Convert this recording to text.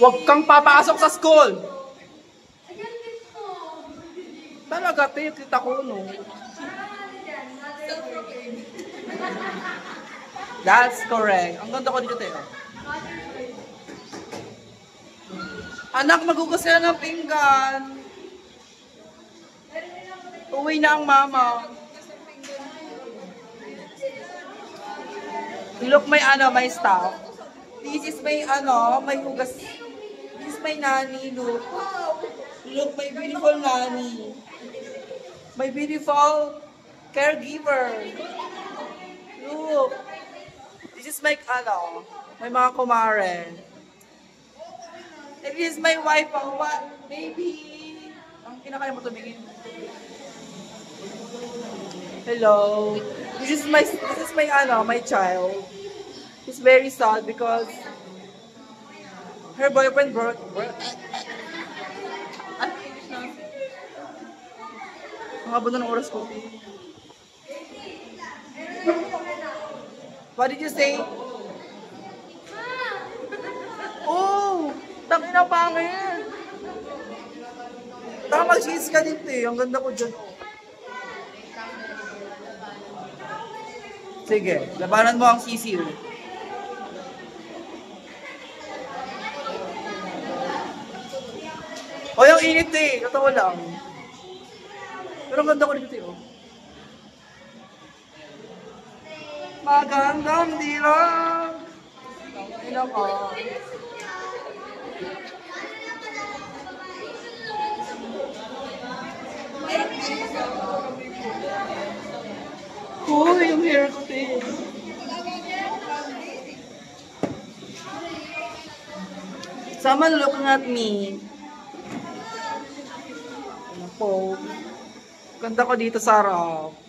Huwag kang papasok sa school! Talaga, te, kita ko, no? That's correct. Ang ganda ko dito, te. Anak, magugas ka ng pinggan. Uwi na ang mama. Look, may may stuff. This is my may hugas. This is my nanny, look. Look, my beautiful nanny. My beautiful caregiver. Look. This is my may mga kumare. And this is my wife, what? Baby. Ang kinakaya mo tumingin. Hello. This is my my child. He's very sad because her boyfriend broke. Ang haba na ng oras ko. What did you say? Oh! Tangina pangit! Taka mag-cheese ka dito eh. Ang ganda ko dyan. Sige, labanan mo ang sisiw. O, yung init eh. Totoo lang. Pero ang ganda ko dito eh. Magandang dilang. Ina ka. Uy, yung hair ko din. Someone looking at me. Ano po? Ganda ko dito sa harap.